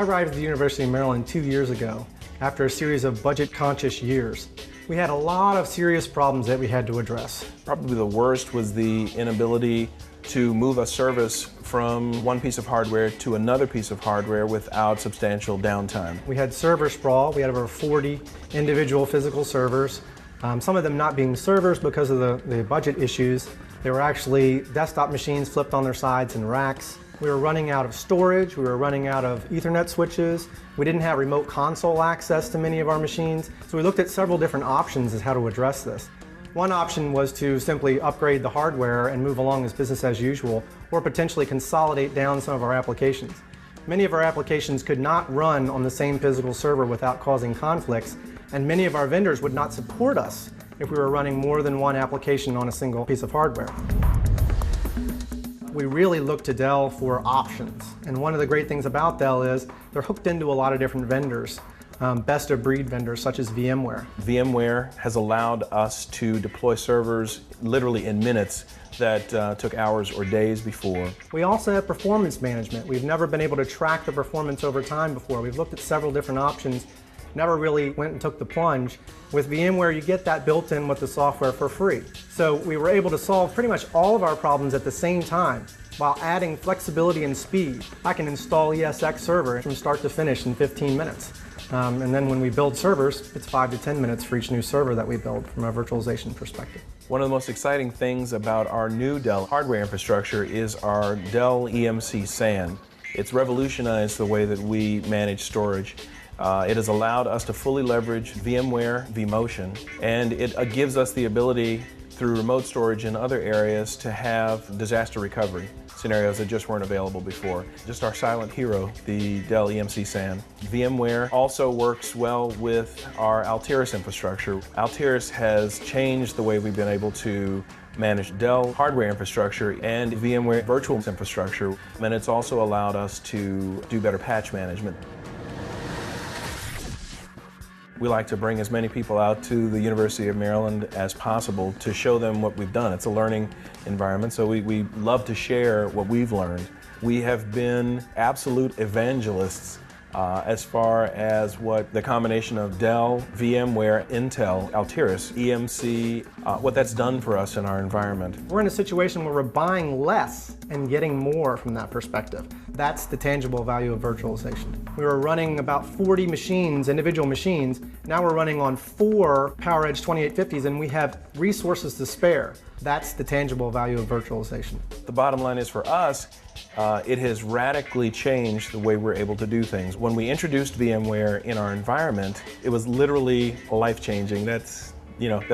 arrived at the University of Maryland 2 years ago after a series of budget-conscious years. We had a lot of serious problems that we had to address. Probably the worst was the inability to move a service from one piece of hardware to another piece of hardware without substantial downtime. We had server sprawl. We had over 40 individual physical servers, some of them not being servers because of the budget issues. They were actually desktop machines flipped on their sides in racks. We were running out of storage, we were running out of Ethernet switches, we didn't have remote console access to many of our machines, so we looked at several different options as how to address this. One option was to simply upgrade the hardware and move along as business as usual, or potentially consolidate down some of our applications. Many of our applications could not run on the same physical server without causing conflicts, and many of our vendors would not support us if we were running more than one application on a single piece of hardware. We really look to Dell for options, and one of the great things about Dell is they're hooked into a lot of different vendors, best-of-breed vendors such as VMware. VMware has allowed us to deploy servers literally in minutes that took hours or days before. We also have performance management. We've never been able to track the performance over time before. We've looked at several different options, never really went and took the plunge. With VMware, you get that built in with the software for free. So we were able to solve pretty much all of our problems at the same time while adding flexibility and speed. I can install ESX server from start to finish in 15 minutes. And then when we build servers, it's 5 to 10 minutes for each new server that we build from a virtualization perspective. One of the most exciting things about our new Dell hardware infrastructure is our Dell EMC SAN. It's revolutionized the way that we manage storage. It has allowed us to fully leverage VMware vMotion, and it gives us the ability through remote storage in other areas to have disaster recovery scenarios that just weren't available before. Just our silent hero, the Dell EMC SAN. VMware also works well with our Altiris infrastructure. Altiris has changed the way we've been able to manage Dell hardware infrastructure and VMware virtual infrastructure, and it's also allowed us to do better patch management. We like to bring as many people out to the University of Maryland as possible to show them what we've done. It's a learning environment, so we love to share what we've learned. We have been absolute evangelists as far as what the combination of Dell, VMware, Intel, Altiris, EMC, what that's done for us in our environment. We're in a situation where we're buying less and getting more from that perspective. That's the tangible value of virtualization. We were running about 40 machines, individual machines. Now we're running on 4 PowerEdge 2850s, and we have resources to spare. That's the tangible value of virtualization. The bottom line is for us, it has radically changed the way we're able to do things. When we introduced VMware in our environment, it was literally life-changing. That's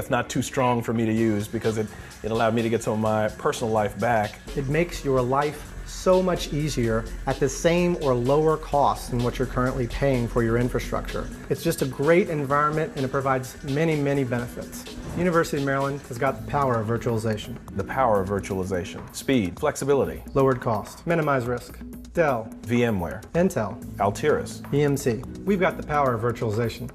not too strong for me to use because it allowed me to get some of my personal life back. It makes your life so much easier at the same or lower cost than what you're currently paying for your infrastructure. It's just a great environment, and it provides many, many benefits. University of Maryland has got the power of virtualization. The power of virtualization. Speed, flexibility. Lowered cost, minimized risk. Dell, VMware, Intel, Altiris, EMC. We've got the power of virtualization.